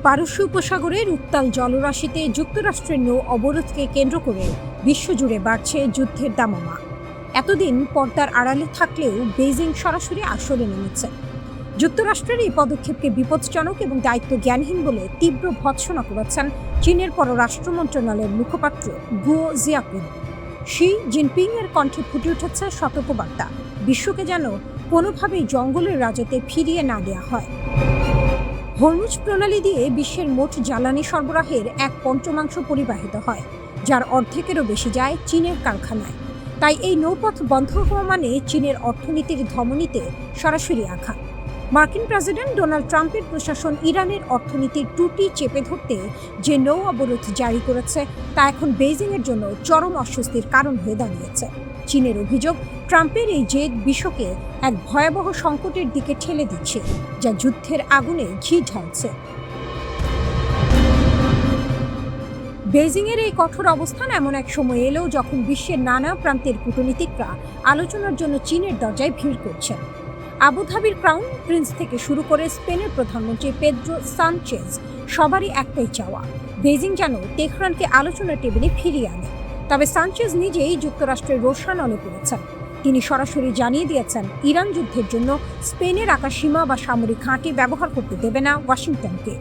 পারস্য উপসাগরের উত্তাল জলরাশিতে যুক্তরাষ্ট্রের নৌ অবরোধকে কেন্দ্র করে বিশ্বজুড়ে বাড়ছে যুদ্ধের দামামা। এতদিন পর্দার আড়ালে থাকলেও বেইজিং সরাসরি আসরে নেমেছে। যুক্তরাষ্ট্রের এই পদক্ষেপকে বিপজ্জনক এবং দায়িত্ব জ্ঞানহীন বলে তীব্র ভৎসনা করেছেন চীনের পররাষ্ট্র মন্ত্রণালয়ের মুখপাত্র গুও জিয়াকুন। শি জিনপিং এর কণ্ঠে ফুটে উঠেছে সতর্কবার্তা, বিশ্বকে যেন কোনোভাবেই জঙ্গলের রাজত্বে ফিরিয়ে না দেওয়া হয়। হরমুজ প্রণালী দিয়ে বিশ্বের মোট জ্বালানি সরবরাহের 1/5 পরিবাহিত হয়, যার অর্ধেকেরও বেশি যায় চীনের কারখানায়। তাই এই নৌপথ বন্ধ হওয়া মানে চীনের অর্থনীতির ধমনীতে সরাসরি আঘাত। মার্কিন প্রেসিডেন্ট ডোনাল্ড ট্রাম্পের প্রশাসন ইরানের অর্থনীতির ত্রুটি চেপে ধরতে যে নৌ অবরোধ জারি করেছে তা এখন বেইজিংয়ের জন্য চরম অস্বস্তির কারণ হয়ে দাঁড়িয়েছে। চীনের অভিযোগ, ট্রাম্পের এই জেদ বিশ্বকে এক ভয়াবহ সংকটের দিকে ঠেলে দিচ্ছে, যা যুদ্ধের আগুনে ঘি ঢালছে। বেইজিংয়ের এই কঠোর অবস্থান এমন এক সময় এলেও যখন বিশ্বের নানা প্রান্তের কূটনীতিকরা আলোচনার জন্য চীনের দরজায় ভিড় করছেন। আবুধাবির ক্রাউন প্রিন্স থেকে শুরু করে স্পেনের প্রধানমন্ত্রী পেদ্রো সানচেজ সবারই একটাই চাওয়া, বেইজিং যেন তেহরানকে আলোচনার টেবিলে ফিরিয়ে আনে। তবে সানচেজ নিজেই যুক্তরাষ্ট্রের রোষানলে পড়েছেন। তিনি সরাসরি জানিয়ে দিয়েছেন, ইরান যুদ্ধের জন্য স্পেনের আকাশসীমা বা সামরিক ঘাঁটি ব্যবহার করতে দেবে না ওয়াশিংটনকে।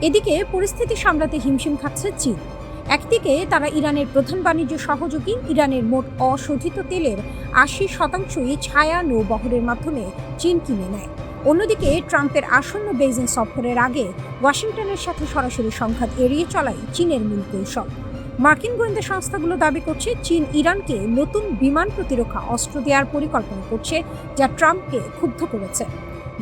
এদিকে পরিস্থিতি সামলাতে হিমশিম খাচ্ছে চীন। একদিকে তারা ইরানের প্রধান বাণিজ্য সহযোগী, ইরানের মোট অশোধিত তেলের 80%ই ছায়া নৌবহরের মাধ্যমে চীন কিনে নেয়। অন্যদিকে ট্রাম্পের আসন্ন বেইজিং সফরের আগে ওয়াশিংটনের সাথে সরাসরি সংঘাত এড়িয়ে চলাই চীনের মূল কৌশল। মার্কিন গোয়েন্দা সংস্থাগুলো দাবি করছে চীন ইরানকে নতুন বিমান প্রতিরক্ষা অস্ত্র দেওয়ার পরিকল্পনা করছে, যা ট্রাম্পকে ক্ষুব্ধ করেছে।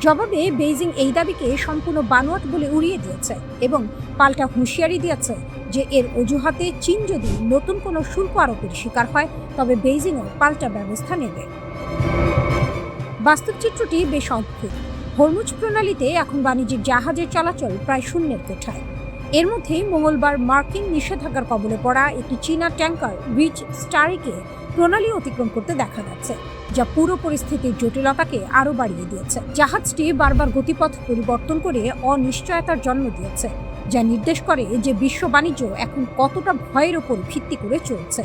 জবাবে বেইজিং এই দাবিকে সম্পূর্ণ বানোয়াট বলে উড়িয়ে দিয়েছে এবং পাল্টা হুঁশিয়ারি দিয়েছে যে এর অজুহাতে চীন যদি নতুন কোনো শুল্ক আরোপের শিকার হয় তবে বেইজিংও পাল্টা ব্যবস্থা নেবে। বাস্তব চিত্রটি বেশ অদ্ভুত। হরমুজ প্রণালীতে এখন বাণিজ্যিক জাহাজের চলাচল প্রায় শূন্যের কোঠায়। এর মধ্যেই মঙ্গলবার মার্কিন নিষেধাজ্ঞার কবলে পড়া একটি চীনা ট্যাঙ্কার রিচ স্টারিকে প্রণালী অতিক্রম করতে দেখা যাচ্ছে, যা পুরো পরিস্থিতির জটিলতাকে আরও বাড়িয়ে দিয়েছে। জাহাজটি বারবার গতিপথ পরিবর্তন করে অনিশ্চয়তার জন্ম দিয়েছে, যা নির্দেশ করে যে বিশ্ব বাণিজ্য এখন কতটা ভয়ের ওপর ভিত্তি করে চলছে।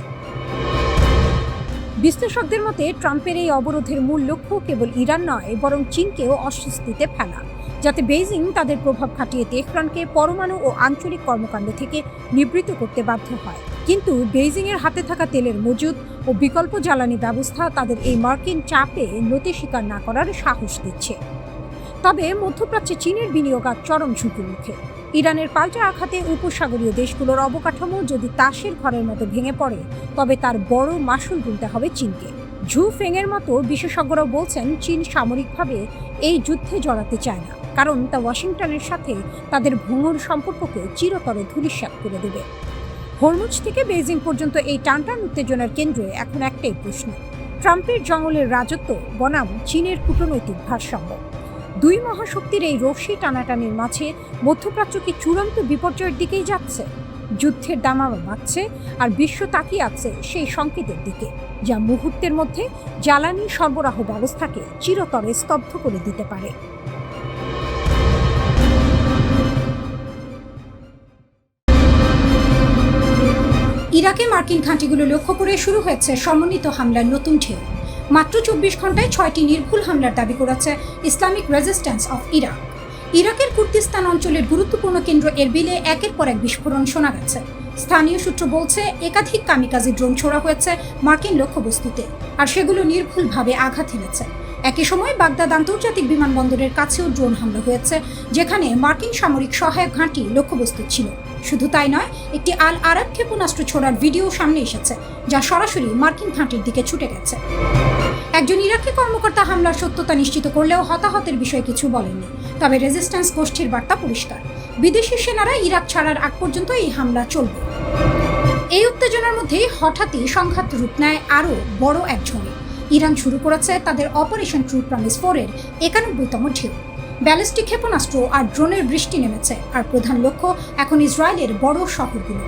বিশ্লেষকদের মতে ট্রাম্পের এই অবরোধের মূল লক্ষ্য কেবল ইরান নয়, বরং চীনকেও অস্বস্তিতে ফেলা, যাতে বেইজিং তাদের প্রভাব খাটিয়ে তেহরানকে পরমাণু ও আঞ্চলিক কর্মকাণ্ড থেকে নিবৃত্ত করতে বাধ্য হয়। কিন্তু বেইজিংয়ের হাতে থাকা তেলের মজুদ ও বিকল্প জ্বালানি ব্যবস্থা তাদের এই মার্কিন চাপে নতি স্বীকার না করার সাহস দিচ্ছে। তবে মধ্যপ্রাচ্যে চীনের বিনিয়োগ আজ চরম ঝুঁকির মুখে। ইরানের পাল্টা আঘাতে উপসাগরীয় দেশগুলোর অবকাঠামো যদি তাসের ঘরের মতো ভেঙে পড়ে তবে তার বড় মাসুল গুনতে হবে চীনকে। ঝু ফেংয়ের মতো বিশেষজ্ঞরাও বলছেন, চীন সামরিকভাবে এই যুদ্ধে জড়াতে চায় না, কারণ তা ওয়াশিংটনের সাথে তাদের ভঙ্গুর সম্পর্ককে চিরতরে ধূলিসাৎ করে দেবে। হরমুজ থেকে বেইজিং পর্যন্ত এই টানটান উত্তেজনার কেন্দ্রে এখন একটাই প্রশ্ন, ট্রাম্পের জঙ্গলের রাজত্ব বনাম চীনের কূটনৈতিক ভারসাম্য। দুই মহাশক্তির এই রশ্মি টানাটানির মাঝে মধ্যপ্রাচ্য কি চূড়ান্ত বিপর্যয়ের দিকেই যাচ্ছে? যুদ্ধের দামামা বাড়ছে আর বিশ্ব তাকিয়ে আছে সেই সংকেতের দিকে, যা মুহূর্তের মধ্যে জ্বালানি সরবরাহ ব্যবস্থাকে চিরতরে স্তব্ধ করে দিতে পারে। ইরাকে মার্কিন ঘাঁটিগুলো লক্ষ্য করে শুরু হয়েছে সমন্বিত হামলার নতুন ঢেউ। মাত্র 24 ঘন্টায় 6টি নির্ভুল হামলার দাবি করেছে ইসলামিক রেজিস্ট্যান্স অফ ইরাক। ইরাকের কুর্দিস্তান অঞ্চলের গুরুত্বপূর্ণ কেন্দ্র এরবিলে একের পর এক বিস্ফোরণ শোনা গেছে। স্থানীয় সূত্র বলছে, একাধিক কামিকাজি ড্রোন ছোড়া হয়েছে মার্কিন লক্ষ্যবস্তুতে, আর সেগুলো নির্ভুলভাবে আঘাত হেনেছে। একই সময় বাগদাদ আন্তর্জাতিক বিমানবন্দরের কাছেও ড্রোন হামলা হয়েছে, যেখানে মার্কিন সামরিক সহায়ক ঘাঁটি লক্ষ্যবস্তু ছিল। শুধু তাই নয়, একটি আল আরাব ক্ষেপণাস্ত্র ছোড়ার ভিডিও সামনে এসেছে, যা সরাসরি মার্কিন ঘাঁটির দিকে ছুটে গেছে। একজন ইরাকি কর্মকর্তা হামলার সত্যতা নিশ্চিত করলেও হতাহতের বিষয়ে কিছু বলেননি। তবে রেজিস্ট্যান্স গোষ্ঠীর বার্তা পরিষ্কার, বিদেশি সেনারা ইরাক ছাড়ার আগ পর্যন্ত এই হামলা চলবে। এই উত্তেজনার মধ্যেই হঠাৎই সংঘাত রূপ নেয় আরও বড় এক ঝড়ে। ইরান শুরু করেছে তাদের অপারেশন ট্রু প্রমিস 4 এর 91তম ঢেউ। ব্যালিস্টিক ক্ষেপণাস্ত্র আর ড্রোনের বৃষ্টি নেমেছে, আর প্রধান লক্ষ্য এখন ইসরায়েলের বড় শহরগুলো।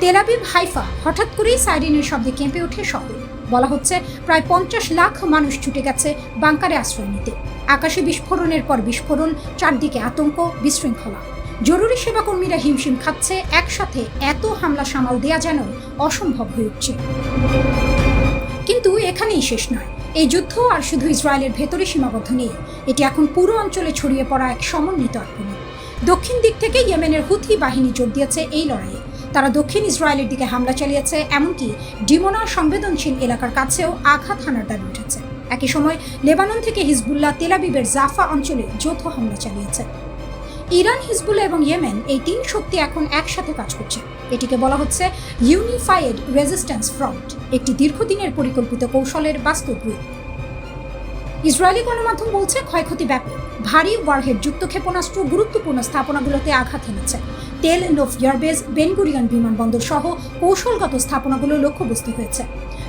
তেল আবিব, হাইফা হঠাৎ করেই সাইরেনের শব্দে কেঁপে ওঠে শহর। বলা হচ্ছে প্রায় 50 লাখ মানুষ ছুটে গেছে বাংকারে আশ্রয় নিতে। আকাশে বিস্ফোরণের পর বিস্ফোরণ, চারদিকে আতঙ্ক, বিশৃঙ্খলা। জরুরি সেবা কর্মীরা হিমশিম খাচ্ছে, একসাথে এত হামলা সামাল দেয়া যেন অসম্ভব হয়ে উঠছে। কিন্তু এখানেই শেষ নয়। এই যুদ্ধ আর শুধু ইসরায়েলের ভেতরে সীমাবদ্ধ নেই, এটি এখন পুরো অঞ্চলে ছড়িয়ে পড়া এক সমন্বিত আক্রমণ। দক্ষিণ দিক থেকে ইয়েমেনের হুথি বাহিনী যোগ দিয়েছে এই লড়াইয়ে। তারা দক্ষিণ ইসরায়েলের দিকে হামলা চালিয়েছে, এমনকি ডিমোনা সংবেদনশীল এলাকার কাছেও আঘাত হানার দাবি উঠেছে। একই সময় লেবানন থেকে হিজবুল্লাহ তেল আবিবের জাফা অঞ্চলে যৌথ হামলা চালিয়েছে। ইরান, হিজবুল্লাহ এবং ইয়েমেন, এই তিন শক্তি এখন একসাথে কাজ করছে। এটিকে বলা হচ্ছে ইউনিফাইড রেজিস্ট্যান্স ফ্রন্ট, একটি দীর্ঘদিনের পরিকল্পিত কৌশলের বাস্তব রূপ। ইসরায়েলি গণমাধ্যম বলছে ক্ষয়ক্ষতি ব্যাপক। ভারী ওয়ারহেড যুক্ত ক্ষেপণাস্ত্র গুরুত্বপূর্ণ স্থাপনাগুলোতে আঘাত হেনেছে। তেল নোভ এয়ারবেস, বেন গুরিয়ন বিমানবন্দর সহ কৌশলগত স্থাপনাগুলো লক্ষ্যবস্তু হয়েছে।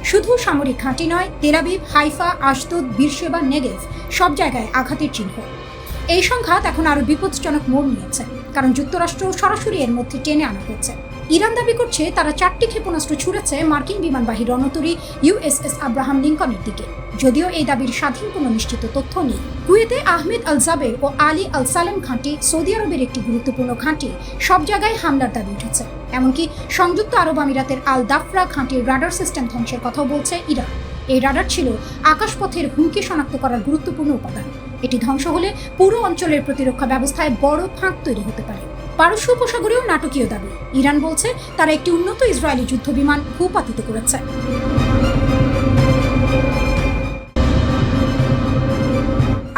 শুধু সামরিক ঘাঁটি নয়, Tel Aviv, Haifa, Ashdod, Beersheba, Negev সব জায়গায় আঘাতের চিহ্ন। এই সংঘাত এখন আরো বিপজ্জনক মোড় নিয়েছে, কারণ যুক্তরাষ্ট্র সরাসরি এর মধ্যে টেনে আনা হয়েছে। ইরান দাবি করছে তারা 4টি ক্ষেপণাস্ত্র ছুড়েছে মার্কিন বিমানবাহী রণতরী ইউএসএস আব্রাহাম লিঙ্কনের দিকে, যদিও এই দাবির স্বাধীন কোনো নিশ্চিত তথ্য নেই। কুয়েতে আহমেদ আল জাবের ও আলী আল সালেম ঘাঁটি, সৌদি আরবের একটি গুরুত্বপূর্ণ ঘাঁটি, সব জায়গায় হামলার দাবি উঠেছে। এমনকি সংযুক্ত আরব আমিরাতের আল দাফরা ঘাঁটির রাডার সিস্টেম ধ্বংসের কথাও বলছে ইরান। এই রাডার ছিল আকাশপথের হুমকি শনাক্ত করার গুরুত্বপূর্ণ উপাদান। এটি ধ্বংস হলে পুরো অঞ্চলের প্রতিরক্ষা ব্যবস্থায় বড় ফাঁক তৈরি হতে পারে। পারস্য উপসাগরেও নাটকীয় দাবি। ইরান বলছে তারা একটি উন্নত ইসরায়েলি যুদ্ধবিমান ভূপাতিত করেছে।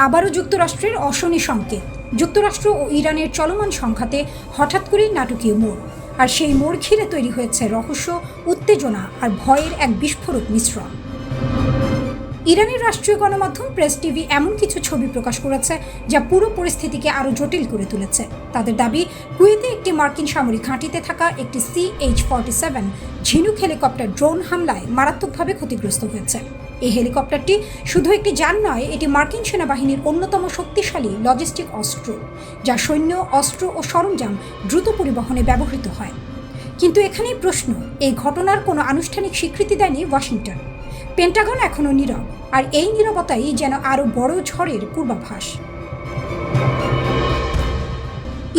আবারও যুক্তরাষ্ট্রের অশনি সংকেত। যুক্তরাষ্ট্র ও ইরানের চলমান সংঘাতে হঠাৎ করেই নাটকীয় মোড়, আর সেই মোড় ঘিরে তৈরি হয়েছে রহস্য, উত্তেজনা আর ভয়ের এক বিস্ফোরক মিশ্রণ। ইরানের রাষ্ট্রীয় গণমাধ্যম প্রেস টিভি এমন কিছু ছবি প্রকাশ করেছে যা পুরো পরিস্থিতিকে আরও জটিল করে তুলেছে। তাদের দাবি, কুয়েতে একটি মার্কিন সামরিক ঘাঁটিতে থাকা একটি CH-47 ঝিনুক হেলিকপ্টার ড্রোন হামলায় মারাত্মকভাবে ক্ষতিগ্রস্ত হয়েছে। এই হেলিকপ্টারটি শুধু একটি যান নয়, এটি মার্কিন সেনাবাহিনীর অন্যতম শক্তিশালী লজিস্টিক অস্ত্র, যা সৈন্য, অস্ত্র ও সরঞ্জাম দ্রুত পরিবহনে ব্যবহৃত হয়। কিন্তু এখানেই প্রশ্ন, এই ঘটনার কোনো আনুষ্ঠানিক স্বীকৃতি দেয়নি ওয়াশিংটন। পেন্টাগন এখনও নীরব, আর এই নীরবতাই যেন আরও বড় ঝড়ের পূর্বাভাস।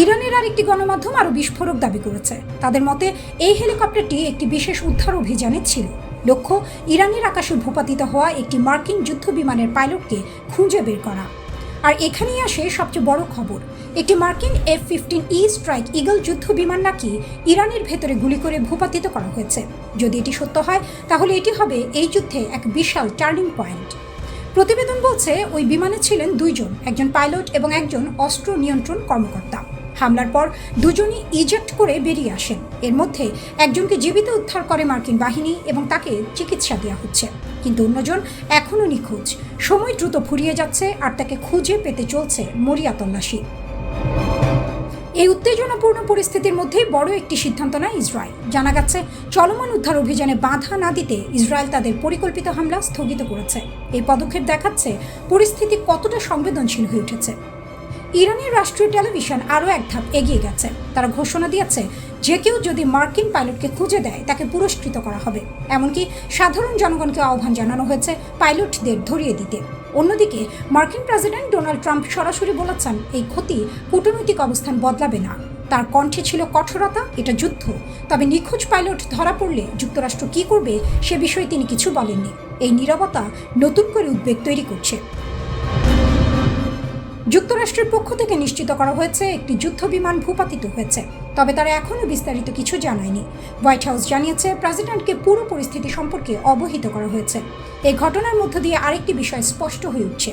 ইরানের আরেকটি গণমাধ্যম আরও বিস্ফোরক দাবি করেছে। তাদের মতে এই হেলিকপ্টারটি একটি বিশেষ উদ্ধার অভিযানে ছিল। লক্ষ্য, ইরানের আকাশে ভূপাতিত হওয়া একটি মার্কিন যুদ্ধ বিমানের পাইলটকে খুঁজে বের করা। আর এখানেই আসে সবচেয়ে বড় খবর, একটি মার্কিন F-15E স্ট্রাইক ইগল যুদ্ধ বিমান নাকি ইরানের ভেতরে গুলি করে ভূপাতিত করা হয়েছে। যদি এটি সত্য হয়, তাহলে এটি হবে এই যুদ্ধে এক বিশাল টার্নিং পয়েন্ট। প্রতিবেদন বলছে ওই বিমানে ছিলেন 2 জন, একজন পাইলট এবং একজন অস্ত্র নিয়ন্ত্রণ কর্মকর্তা। হামলার পর দুজনই ইজেক্ট করে বেরিয়ে আসেন। এর মধ্যে একজনকে জীবিত উদ্ধার করে মার্কিন বাহিনী এবং তাকে চিকিৎসা দেওয়া হচ্ছে, কিন্তু অন্যজন এখনও নিখোঁজ। সময় দ্রুত ফুরিয়ে যাচ্ছে আর তাকে খুঁজে পেতে চলছে মরিয়া তল্লাশি। এই উত্তেজনাপূর্ণ পরিস্থিতির মধ্যেই বড় একটি সিদ্ধান্ত নেয় ইসরায়েল। জানা গেছে চলমান উদ্ধার অভিযানে বাধা না দিতে ইসরায়েল তাদের পরিকল্পিত হামলা স্থগিত করেছে। এই পদক্ষেপ দেখাচ্ছে পরিস্থিতি কতটা সংবেদনশীল হয়ে উঠেছে। ইরানের রাষ্ট্রীয় টেলিভিশন আরও এক ধাপ এগিয়ে গেছে। তারা ঘোষণা দিয়েছে যে কেউ যদি মার্কিন পাইলটকে খুঁজে দেয় তাকে পুরস্কৃত করা হবে। এমনকি সাধারণ জনগণকে আহ্বান জানানো হয়েছে পাইলটদের ধরিয়ে দিতে। অন্যদিকে মার্কিন প্রেসিডেন্ট ডোনাল্ড ট্রাম্প সরাসরি বলেছেন এই ক্ষতি কূটনৈতিক অবস্থান বদলাবে না। তার কণ্ঠে ছিল কঠোরতা, এটা যুদ্ধ। তবে নিখোঁজ পাইলট ধরা পড়লে যুক্তরাষ্ট্র কী করবে সে বিষয়ে তিনি কিছু বলেননি। এই নীরবতা নতুন করে উদ্বেগ তৈরি করছে। যুক্তরাষ্ট্রের পক্ষ থেকে নিশ্চিত করা হয়েছে একটি যুদ্ধ বিমান ভূপাতিত হয়েছে, তবে তারা এখনও বিস্তারিত কিছু জানায়নি। হোয়াইট হাউস জানিয়েছে প্রেসিডেন্টকে পুরো পরিস্থিতি সম্পর্কে অবহিত করা হয়েছে। এই ঘটনার মধ্য দিয়ে আরেকটি বিষয় স্পষ্ট হয়ে উঠছে,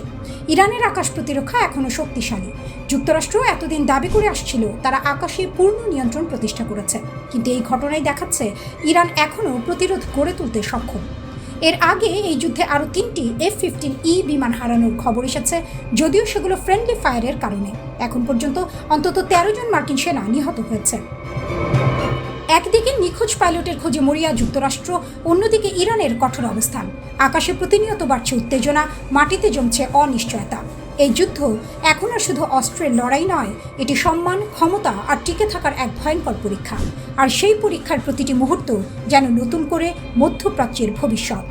ইরানের আকাশ প্রতিরক্ষা এখনও শক্তিশালী। যুক্তরাষ্ট্র এতদিন দাবি করে আসছিল তারা আকাশে পূর্ণ নিয়ন্ত্রণ প্রতিষ্ঠা করেছে, কিন্তু এই ঘটনাই দেখাচ্ছে ইরান এখনও প্রতিরোধ গড়ে তুলতে সক্ষম। এর আগে এই যুদ্ধে আরও 3টি F-15E বিমান হারানোর খবর এসেছে, যদিও সেগুলো ফ্রেন্ডলি ফায়ারের কারণে। এখন পর্যন্ত অন্তত 13 জন মার্কিন সেনা নিহত হয়েছে। একদিকে নিখোঁজ পাইলটের খোঁজে মরিয়া যুক্তরাষ্ট্র, অন্যদিকে ইরানের কঠোর অবস্থান। আকাশে প্রতিনিয়ত বাড়ছে উত্তেজনা, মাটিতে জমছে অনিশ্চয়তা। এই যুদ্ধ এখন আর শুধু অস্ত্রের লড়াই নয়, এটি সম্মান, ক্ষমতা আর টিকে থাকার এক ভয়ঙ্কর পরীক্ষা। আর সেই পরীক্ষার প্রতিটি মুহূর্ত যেন নতুন করে মধ্যপ্রাচ্যের ভবিষ্যৎ।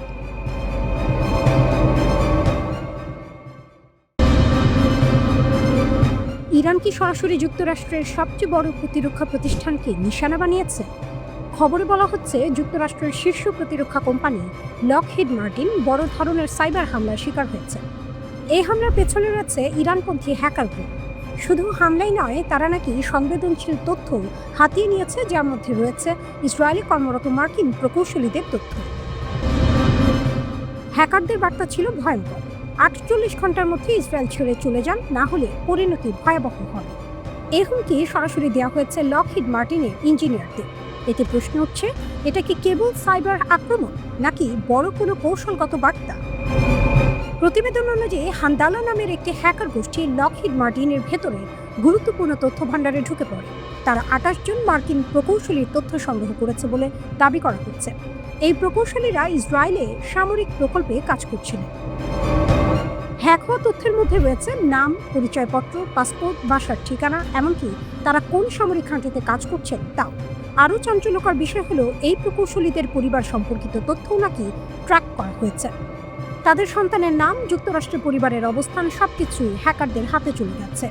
ইরান কি সরাসরি যুক্তরাষ্ট্রের সবচেয়ে বড় প্রতিরক্ষা প্রতিষ্ঠানকে নিশানা বানিয়েছে? খবরে বলা হচ্ছে যুক্তরাষ্ট্রের শীর্ষ প্রতিরক্ষা কোম্পানি লকহিড মার্টিন বড় ধরনের সাইবার হামলার শিকার হয়েছে। এই হামলার পেছনে রয়েছে ইরানপন্থী হ্যাকার গ্রুপ। শুধু হামলাই নয়, তারা নাকি সংবেদনশীল তথ্য হাতিয়ে নিয়েছে, যার মধ্যে রয়েছে ইসরায়েলে কর্মরত মার্কিন প্রকৌশলীদের তথ্য। হ্যাকারদের বার্তা ছিল ভয়ঙ্কর: 48 ঘন্টার মধ্যে ইসরায়েল ছেড়ে চলে যান, না হলে পরিণতি ভয়াবহ হবে। এই হুমকি সরাসরি দেওয়া হয়েছে লকহিড মার্টিনের ইঞ্জিনিয়ারদের। এতে প্রশ্ন উঠছে, এটা কি কেবল সাইবার আক্রমণ নাকি বড় কোনো কৌশলগত বার্তা? প্রতিবেদন অনুযায়ী হান্দালা নামের একটি হ্যাকার গোষ্ঠী লকহিড মার্টিনের ভেতরে গুরুত্বপূর্ণ তথ্য ভাণ্ডারে ঢুকে পড়ে। তারা 28 জন মার্কিন প্রকৌশলীর তথ্য সংগ্রহ করেছে বলে দাবি করা হচ্ছে। এই প্রকৌশলীরা ইসরায়েলে সামরিক প্রকল্পে কাজ করছিলেন। হ্যাক হওয়া তথ্যের মধ্যে রয়েছে নাম, পরিচয়পত্র, পাসপোর্ট, বাসার ঠিকানা, এমনকি তারা কোন সামরিক ঘাঁটিতে কাজ করছেন তাও। আরও চাঞ্চল্যকর বিষয় হলো, এই প্রকৌশলীদের পরিবার সম্পর্কিত তথ্যও নাকি ট্র্যাক করা হয়েছে। তাদের সন্তানের নাম, যুক্তরাষ্ট্রের পরিবারের অবস্থান সবকিছুই হ্যাকারদের হাতে চলে যাচ্ছে।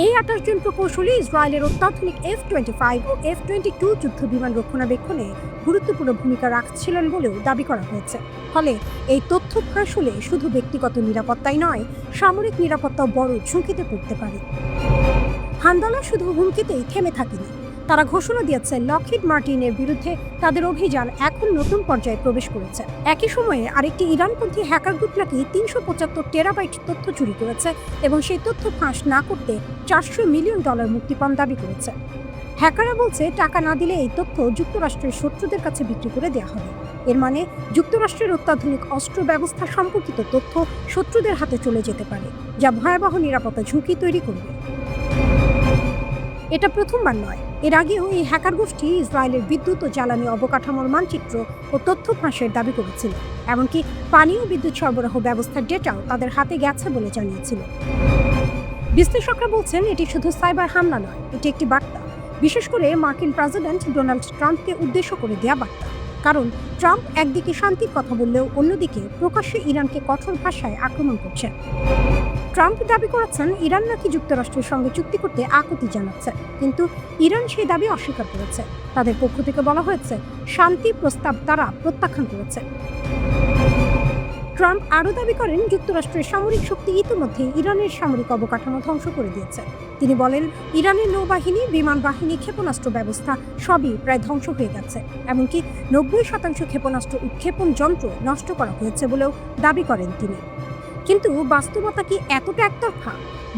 এই 28 জন প্রকৌশলী ইসরায়েলের অত্যাধুনিক F-25 ও F-22 যুদ্ধ বিমান রক্ষণাবেক্ষণে গুরুত্বপূর্ণ ভূমিকা রাখছিলেন বলেও দাবি করা হয়েছে। ফলে এই তথ্য ফাঁস হলে শুধু ব্যক্তিগত নিরাপত্তাই নয়, সামরিক নিরাপত্তাও বড় ঝুঁকিতে পড়তে পারে। হান্দালা শুধু হুমকিতেই থেমে থাকেনি। তারা ঘোষণা দিয়েছে লকহিড মার্টিনের বিরুদ্ধে তাদের অভিযান এখন নতুন পর্যায়ে প্রবেশ করেছে। একই সময়ে আরেকটি ইরানপন্থী হ্যাকার গ্রুপ নাকি 375 টেরাবাইট তথ্য চুরি করেছে এবং সেই তথ্য ফাঁস না করতে $400 মিলিয়ন মুক্তিপণ দাবি করেছে। হ্যাকাররা বলছে, টাকা না দিলে এই তথ্য যুক্তরাষ্ট্রের শত্রুদের কাছে বিক্রি করে দেওয়া হবে। এর মানে যুক্তরাষ্ট্রের অত্যাধুনিক অস্ত্র ব্যবস্থা সম্পর্কিত তথ্য শত্রুদের হাতে চলে যেতে পারে, যা ভয়াবহ নিরাপত্তা ঝুঁকি তৈরি করবে। এটা প্রথমবার নয়, এর আগেও এই হ্যাকার গোষ্ঠী ইসরায়েলের বিদ্যুৎ ও জ্বালানি অবকাঠামোর মানচিত্র ও তথ্য ফাঁসের দাবি করেছিল। এমনকি পানি ও বিদ্যুৎ সরবরাহ ব্যবস্থার ডেটাও তাদের হাতে গেছে বলে জানিয়েছিল। বিশ্লেষকরা বলছেন, এটি শুধু সাইবার হামলা নয়, এটি একটি বার্তা, বিশেষ করে মার্কিন প্রেসিডেন্ট ডোনাল্ড ট্রাম্পকে উদ্দেশ্য করে দেয়া বার্তা। কারণ ট্রাম্প একদিকে শান্তির কথা বললেও অন্যদিকে প্রকাশ্যে ইরানকে কঠোর ভাষায় আক্রমণ করছেন। ট্রাম্প দাবি করেছেন ইরান নাকি যুক্তরাষ্ট্রের সঙ্গে চুক্তি করতে আকুতি জানাচ্ছে, কিন্তু ইরান সেই দাবি অস্বীকার করেছে। তাদের পক্ষ থেকে বলা হয়েছে, শান্তি প্রস্তাব তারা প্রত্যাখ্যান করেছে। ট্রাম্প আরও দাবি করেন, যুক্তরাষ্ট্রের সামরিক শক্তি ইতিমধ্যে ইরানের সামরিক অবকাঠামো ধ্বংস করে দিয়েছে। তিনি বলেন, ইরানের নৌবাহিনী, বিমান বাহিনী, ক্ষেপণাস্ত্র ব্যবস্থা সবই প্রায় ধ্বংস হয়ে গেছে। এমনকি 90% ক্ষেপণাস্ত্র উৎক্ষেপণ যন্ত্র নষ্ট করা হয়েছে বলেও দাবি করেন তিনি। কিন্তু বাস্তবতা কি এতটা একতরফা?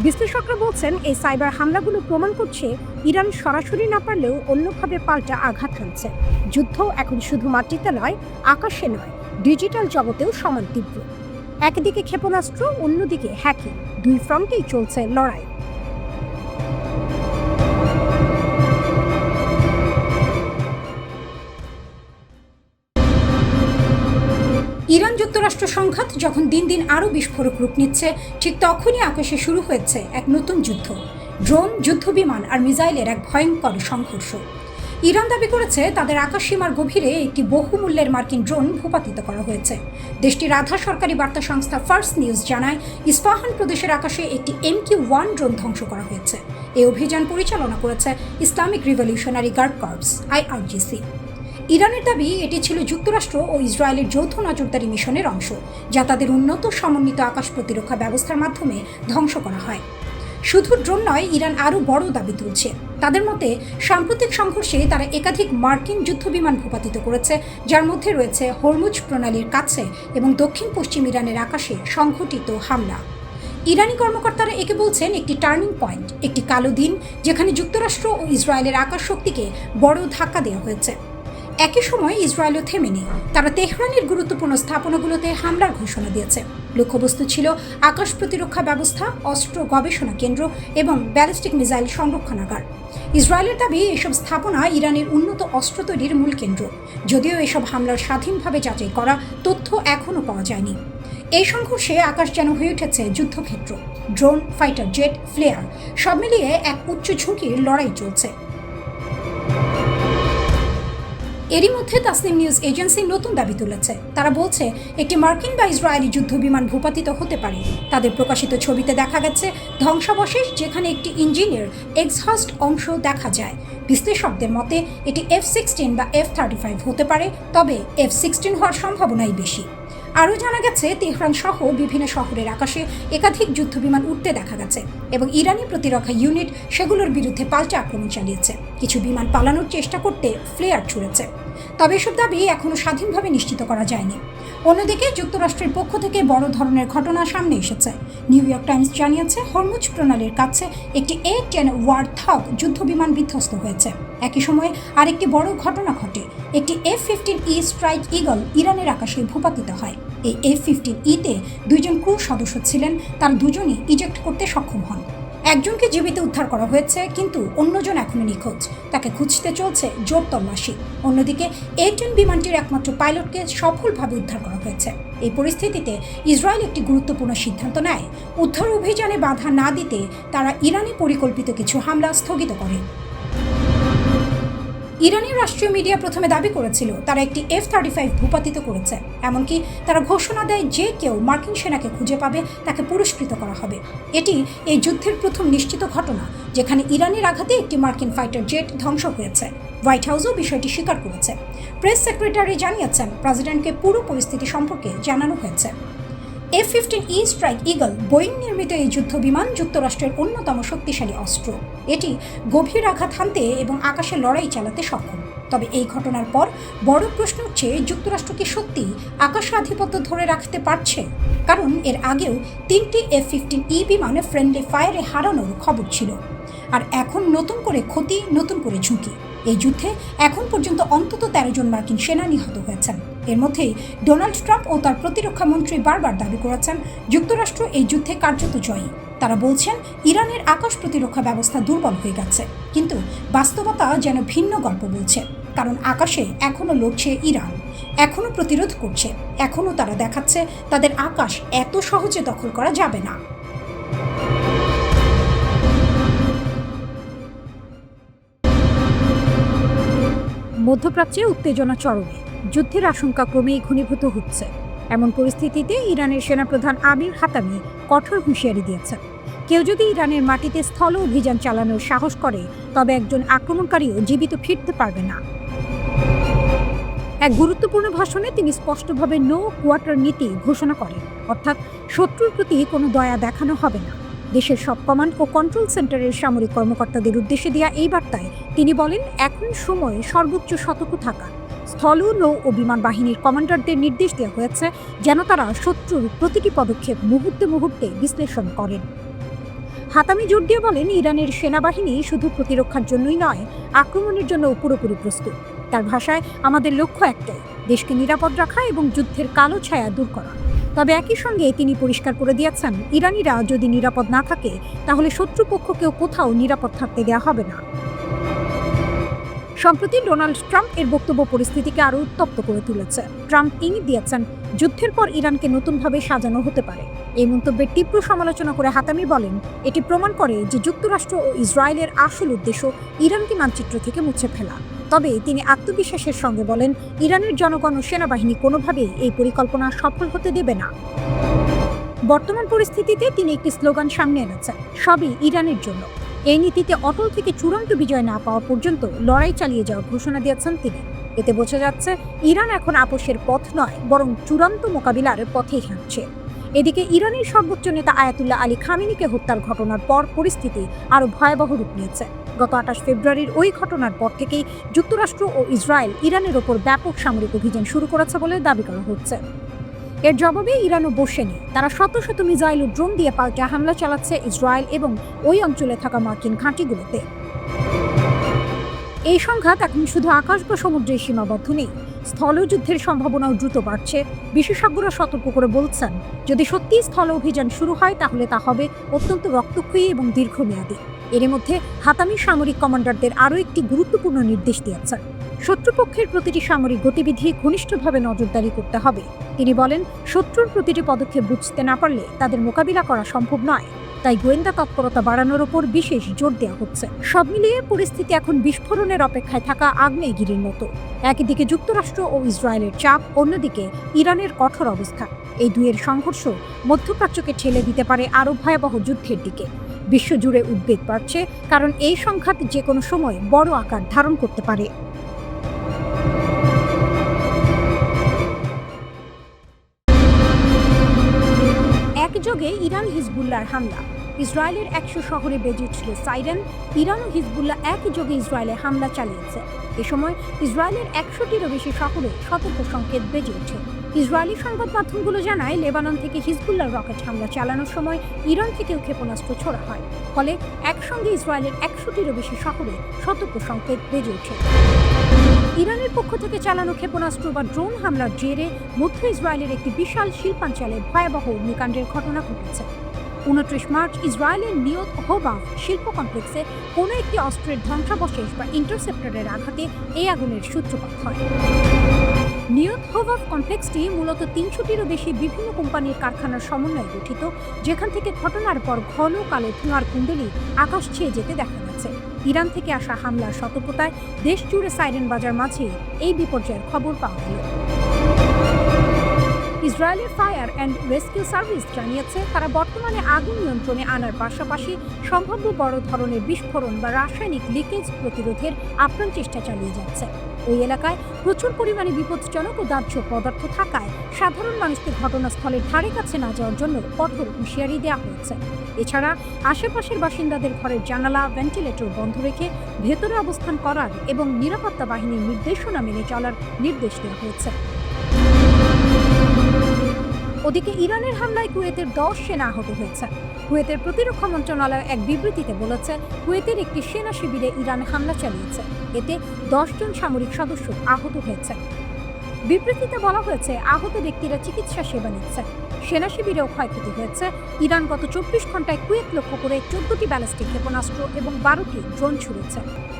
বিশ্লেষকরা বলছেন, এই সাইবার হামলাগুলো প্রমাণ করছে ইরান সরাসরি না পারলেও অন্যভাবে পাল্টা আঘাত হানছে। যুদ্ধ এখন শুধু মাটিতে নয়, আকাশে নয়, ডিজিটাল জগতেও সমান তীব্র। একদিকে ক্ষেপণাস্ত্র, অন্যদিকে হ্যাকিং, দুই ফ্রন্টেই চলছে লড়াই। ইরান যুক্তরাষ্ট্র সংঘাত যখন দিন দিন আরও বিস্ফোরক রূপ নিচ্ছে, ঠিক তখনই আকাশে শুরু হয়েছে এক নতুন যুদ্ধ। ড্রোন, যুদ্ধবিমান আর মিসাইলের এক ভয়ঙ্কর সংঘর্ষ। ইরান দাবি করেছে, তাদের আকাশসীমার গভীরে একটি বহুমূল্যের মার্কিন ড্রোন ভূপাতিত করা হয়েছে। দেশটির আধা সরকারি বার্তা সংস্থা ফার্স নিউজ জানায়, ইস্পাহান প্রদেশের আকাশে একটি MQ-1 ড্রোন ধ্বংস করা হয়েছে। এই অভিযান পরিচালনা করেছে Islamic revolutionary guard corps IRGC। ইরানের দাবি, এটি ছিল যুক্তরাষ্ট্র ও ইসরায়েলের যৌথ নজরদারি মিশনের অংশ, যা তাদের উন্নত সমন্বিত আকাশ প্রতিরক্ষা ব্যবস্থার মাধ্যমে ধ্বংস করা হয়। শুধু ড্রোন নয়, ইরান আরও বড় দাবি তুলছে। তাদের মতে, সাম্প্রতিক সংঘর্ষে তারা একাধিক মার্কিন যুদ্ধবিমান ভূপাতিত করেছে, যার মধ্যে রয়েছে হরমুজ প্রণালীর কাছে এবং দক্ষিণ পশ্চিম ইরানের আকাশে সংঘটিত হামলা। ইরানি কর্মকর্তারা একে বলছেন একটি টার্নিং পয়েন্ট, একটি কালো দিন যেখানে যুক্তরাষ্ট্র ও ইসরায়েলের আকাশ শক্তিকে বড় ধাক্কা দেওয়া হয়েছে। একই সময় ইসরায়েলও থেমে নেই। তারা তেহরানের গুরুত্বপূর্ণ স্থাপনাগুলোতে হামলার ঘোষণা দিয়েছে। লক্ষ্যবস্তু ছিল আকাশ প্রতিরক্ষা ব্যবস্থা, অস্ত্র গবেষণা কেন্দ্র এবং ব্যালিস্টিক মিসাইল সংরক্ষণাগার। ইসরায়েলের দাবি, এসব স্থাপনা ইরানের উন্নত অস্ত্র তৈরির মূল কেন্দ্র। যদিও এসব হামলার স্বাধীনভাবে যাচাই করা তথ্য এখনও পাওয়া যায়নি। এই সংঘর্ষে আকাশ যেন হয়ে উঠেছে যুদ্ধক্ষেত্র। ড্রোন, ফাইটার জেট, ফ্লেয়ার সব মিলিয়ে এক উচ্চ ঝুঁকির লড়াই চলছে। এরই মধ্যে তাসনিম নিউজ এজেন্সি নতুন দাবি তুলেছে। তারা বলছে একটি মার্কিন বা ইসরায়েলি যুদ্ধ বিমান ভূপাতিত হতে পারে। তাদের প্রকাশিত ছবিতে দেখা গেছে ধ্বংসাবশেষ, যেখানে একটি ইঞ্জিনের এক্সহস্ট অংশ দেখা যায়। বিশ্লেষকদের মতে এটি F-16 বা F-35 হতে পারে, তবে F-16 হওয়ার সম্ভাবনাই বেশি। আরও জানা গেছে তেহরান সহ বিভিন্ন শহরের আকাশে একাধিক যুদ্ধবিমান উঠতে দেখা গেছে এবং ইরানি প্রতিরক্ষা ইউনিট সেগুলোর বিরুদ্ধে পাল্টা আক্রমণ চালিয়েছে। কিছু বিমান পালানোর চেষ্টা করতে ফ্লেয়ার ছুড়েছে, তবে এসব দাবি এখনও স্বাধীনভাবে নিশ্চিত করা যায়নি। অন্যদিকে যুক্তরাষ্ট্রের পক্ষ থেকে বড় ধরনের ঘটনা সামনে এসেছে। নিউ ইয়র্ক টাইমস জানিয়েছে হরমুজ প্রণালীর কাছে একটি A-10 ওয়ারথগ যুদ্ধবিমান বিধ্বস্ত হয়েছে। একই সময়ে আরেকটি বড় ঘটনা ঘটে। একটি F-15E স্ট্রাইক ঈগল ইরানের আকাশে ভূপাতিত হয়। এই F-15E-তে 2 জন ক্রু সদস্য ছিলেন, তার দুজনই ইজেক্ট করতে সক্ষম হন। একজনকে জীবিত উদ্ধার করা হয়েছে, কিন্তু অন্যজন এখনও নিখোঁজ। তাকে খুঁজতে চলছে জোর তল্লাশি। অন্যদিকে A-10 বিমানটির একমাত্র পাইলটকে সফলভাবে উদ্ধার করা হয়েছে। এই পরিস্থিতিতে ইসরায়েল একটি গুরুত্বপূর্ণ সিদ্ধান্ত নেয়। উদ্ধার অভিযানে বাধা না দিতে তারা ইরানি পরিকল্পিত কিছু হামলা স্থগিত করে। ইরানের রাষ্ট্রীয় মিডিয়া প্রথমে দাবি করেছিল তারা একটি F-35 ভূপাতিত করেছে। এমনকি তারা ঘোষণা দেয় যে কেউ মার্কিন সেনাকে খুঁজে পাবে তাকে পুরস্কৃত করা হবে। এটি এই যুদ্ধের প্রথম নিশ্চিত ঘটনা যেখানে ইরানের আঘাতে একটি মার্কিন ফাইটার জেট ধ্বংস হয়েছে। হোয়াইট হাউসও বিষয়টি স্বীকার করেছে। প্রেস সেক্রেটারি জানিয়েছেন প্রেসিডেন্টকে পুরো পরিস্থিতি সম্পর্কে জানানো হয়েছে। F-15E স্ট্রাইক ঈগল বোয়িং নির্মিত এই যুদ্ধবিমান যুক্তরাষ্ট্রের অন্যতম শক্তিশালী অস্ত্র। এটি গভীর আঘাত হানতে এবং আকাশে লড়াই চালাতে সক্ষম। তবে এই ঘটনার পর বড় প্রশ্ন উঠছে, যুক্তরাষ্ট্র কি সত্যি আকাশ আধিপত্য ধরে রাখতে পারছে? কারণ এর আগেও 3টি F-15E বিমান ফ্রেন্ডলি ফায়ারে হারানোর খবর ছিল। আর এখন নতুন করে ক্ষতি, নতুন করে ঝুঁকি। এই যুদ্ধে এখন পর্যন্ত অন্তত 13 জন মার্কিন সেনা নিহত হয়েছেন। এর মধ্যেই ডোনাল্ড ট্রাম্প ও তার প্রতিরক্ষা মন্ত্রী বারবার দাবি করেছেন যুক্তরাষ্ট্র এই যুদ্ধে কার্যত জয়ী। তারা বলছেন ইরানের আকাশ প্রতিরক্ষা ব্যবস্থা দুর্বল হয়ে গেছে, কিন্তু বাস্তবতা যেন ভিন্ন গল্প বলছে। কারণ আকাশে এখনও লড়ছে ইরান, এখনও প্রতিরোধ করছে, এখনও তারা দেখাচ্ছে তাদের আকাশ এত সহজে দখল করা যাবে না। মধ্যপ্রাচ্যে উত্তেজনা চরমে, যুদ্ধের আশঙ্কা ক্রমেই ঘনীভূত হচ্ছে। এমন পরিস্থিতিতে ইরানের সেনাপ্রধান আমির হাতামি কঠোর হুঁশিয়ারি দিয়েছেন, কেউ যদি ইরানের মাটিতে স্থল অভিযান চালানোর সাহস করে তবে একজন আক্রমণকারীও জীবিত ফিরতে পারবে না। এক গুরুত্বপূর্ণ ভাষণে তিনি স্পষ্টভাবে নো কোয়ার্টার নীতি ঘোষণা করেন, অর্থাৎ শত্রুর প্রতি কোনো দয়া দেখানো হবে না। দেশের সব কমান্ড ও কন্ট্রোল সেন্টারের সামরিক কর্মকর্তাদের উদ্দেশ্যে দেওয়া এই বার্তায় তিনি বলেন, এখন সময় সর্বোচ্চ সতর্ক থাকা। স্থল, নৌ ও বিমান বাহিনীর কমান্ডারদের নির্দেশ দেওয়া হয়েছে যেন তারা শত্রুর প্রতিটি পদক্ষেপ মুহূর্তে মুহূর্তে বিশ্লেষণ করেন। হাতামি জোর দিয়ে বলেন, ইরানের সেনাবাহিনী শুধু প্রতিরক্ষার জন্যই নয়, আক্রমণের জন্য পুরোপুরি প্রস্তুত। তার ভাষায়, আমাদের লক্ষ্য একটাই, দেশকে নিরাপদ রাখা এবং যুদ্ধের কালো ছায়া দূর করা। তবে একই সঙ্গে তিনি পরিষ্কার করে দিয়েছেন, ইরানিরা যদি নিরাপদ না থাকে তাহলে শত্রুপক্ষকেও কোথাও নিরাপদ থাকতে দেওয়া হবে না। সম্প্রতি ডোনাল্ড ট্রাম্প এর বক্তব্য পরিস্থিতিকে আরও উত্তপ্ত করে তুলেছে। ট্রাম্প ইঙ্গিত দিয়েছেন যুদ্ধের পর ইরানকে নতুনভাবে সাজানো হতে পারে। এই মন্তব্যের তীব্র সমালোচনা করে হাতামি বলেন, এটি প্রমাণ করে যে যুক্তরাষ্ট্র ও ইসরায়েলের আসল উদ্দেশ্য ইরানকে মানচিত্র থেকে মুছে ফেলা। তবে তিনি আত্মবিশ্বাসের সঙ্গে বলেন, ইরানের জনগণ ও সেনাবাহিনী কোনোভাবেই এই পরিকল্পনা সফল হতে দেবে না। বর্তমান পরিস্থিতিতে তিনি একটি স্লোগান সামনে এনেছেন, সবই ইরানের জন্য। এই নীতিতে অটল থেকে চূড়ান্ত বিজয় না পাওয়া পর্যন্ত লড়াই চালিয়ে যাওয়ার ঘোষণা দিয়েছেন তিনি। এতে বোঝা যাচ্ছে ইরান এখন আপোষের পথ নয়, বরং চূড়ান্ত মোকাবিলার পথেই হাঁটছে। এদিকে ইরানের সর্বোচ্চ নেতা আয়াতুল্লাহ আলী খামেনিকে হত্যার ঘটনার পর পরিস্থিতি আরও ভয়াবহ রূপ নিয়েছে। গত 28 ফেব্রুয়ারির ওই ঘটনার পর থেকেই যুক্তরাষ্ট্র ও ইসরায়েল ইরানের ওপর ব্যাপক সামরিক অভিযান শুরু করেছে বলে দাবি করা হচ্ছে। এর জবাবে ইরানও বসেনি। তারা শত শত মিসাইল ও ড্রোন দিয়ে পাল্টা হামলা চালাচ্ছে ইসরায়েল এবং ওই অঞ্চলে থাকা মার্কিন ঘাঁটিগুলোতে। এই সংঘাত এখন শুধু আকাশ বা সমুদ্রে সীমাবদ্ধ নেই, স্থলযুদ্ধের সম্ভাবনাও দ্রুত বাড়ছে। বিশেষজ্ঞরা সতর্ক করে বলছেন, যদি সত্যি স্থল অভিযান শুরু হয় তাহলে তা হবে অত্যন্ত রক্তক্ষয়ী এবং দীর্ঘমেয়াদী। এর মধ্যে হাতামি সামরিক কমান্ডারদের আরও একটি গুরুত্বপূর্ণ নির্দেশ দিয়েছেন, শত্রুপক্ষের প্রতিটি সামরিক গতিবিধি ঘনিষ্ঠভাবে নজরদারি করতে হবে। তিনি বলেন, শত্রুর প্রতিটি পদক্ষেপ বুঝতে না পারলে তাদের মোকাবিলা করা সম্ভব নয়। তাই গোয়েন্দা তৎপরতা বাড়ানোর ওপর বিশেষ জোর দেওয়া হচ্ছে। সব মিলিয়ে পরিস্থিতি এখন বিস্ফোরণের অপেক্ষায় থাকা আগ্নেয়গিরির মতো। একদিকে যুক্তরাষ্ট্র ও ইসরায়েলের চাপ, অন্যদিকে ইরানের কঠোর অবস্থা। এই দুয়ের সংঘর্ষ মধ্যপ্রাচ্যকে ঠেলে দিতে পারে আরও ভয়াবহ যুদ্ধের দিকে। বিশ্বজুড়ে উদ্বেগ বাড়ছে, কারণ এই সংঘাত যে কোনো সময় বড় আকার ধারণ করতে পারে। একযোগে ইরান হিজবুল্লাহর হামলা। ইসরায়েলের 100 শহরে বেজে উঠল সাইরেন। ইরান ও হিজবুল্লাহ একযোগে ইসরায়েলে হামলা চালিয়েছে। এ সময় ইসরায়েলের 100টিরও বেশি শহরে সতর্ক সংকেত বেজে ওঠে। ইসরায়েলি সংবাদ মাধ্যমগুলো জানায়, লেবানন থেকে হিজবুল্লাহ রকেট হামলা চালানোর সময় ইরান থেকেও ক্ষেপণাস্ত্র ছোড়া হয়। ফলে একসঙ্গে ইসরায়েলের 100টিরও বেশি শহরে সতর্ক সংকেত বেজে ওঠে। ইরানের পক্ষ থেকে চালানো ক্ষেপণাস্ত্র বা ড্রোন হামলার জেরে মধ্য ইসরায়েলের একটি বিশাল শিল্পাঞ্চলে ভয়াবহ অগ্নিকাণ্ডের ঘটনা ঘটেছে। 29 মার্চ ইসরায়েলের নিয়ত হোভাভ শিল্প কমপ্লেক্সে কোনো একটি অস্ত্রের ধ্বংসাবশেষ বা ইন্টারসেপ্টরের আঘাতে এই আগুনের সূত্রপাত হয়। নিয়ত হোভাভ কমপ্লেক্সটি মূলত 300টিরও বেশি বিভিন্ন কোম্পানির কারখানার সমন্বয়ে গঠিত, যেখান থেকে ঘটনার পর ঘন কালো ধোঁয়ার কুণ্ডলী আকাশ ছেয়ে যেতে দেখা গেছে। ইরান থেকে আসা হামলার সতর্কতায় দেশ জুড়ে সাইরেন বাজার মাঝে এই বিপর্যয়ের খবর পাওয়া গেল। ইসরায়েলের ফায়ার অ্যান্ড রেস্কিউ সার্ভিস জানিয়েছে, তারা বর্তমানে আগুন নিয়ন্ত্রণে আনার পাশাপাশি সম্ভাব্য বড় ধরনের বিস্ফোরণ বা রাসায়নিক লিকেজ প্রতিরোধের আপ্রাণ চেষ্টা চালিয়ে যাচ্ছে। ওই এলাকায় প্রচুর পরিমাণে বিপজ্জনক ও দাহ্য পদার্থ থাকায় সাধারণ মানুষকে ঘটনাস্থলের ধারে কাছে না যাওয়ার জন্য কঠোর হুঁশিয়ারি দেওয়া হয়েছে। এছাড়া আশেপাশের বাসিন্দাদের ঘরের জানালা, ভেন্টিলেটর বন্ধ রেখে ভেতরে অবস্থান করার এবং নিরাপত্তা বাহিনীর নির্দেশনা মেনে চলার নির্দেশ দেওয়া হয়েছে। ওদিকে ইরানের হামলায় কুয়েতের 10 সেনা আহত হয়েছে। কুয়েতের প্রতিরক্ষা মন্ত্রণালয় এক বিবৃতিতে বলেছে, কুয়েতের একটি সেনা শিবিরে ইরান হামলা চালিয়েছে। এতে 10 জন সামরিক সদস্য আহত হয়েছে। বিবৃতিতে বলা হয়েছে, আহত ব্যক্তিরা চিকিৎসা সেবা নিচ্ছে। সেনা শিবিরেও ক্ষয়ক্ষতি হয়েছে। ইরান গত 24 ঘন্টায় কুয়েত লক্ষ্য করে 14টি ব্যালিস্টিক ক্ষেপণাস্ত্র এবং 12টি ড্রোন ছুড়েছে।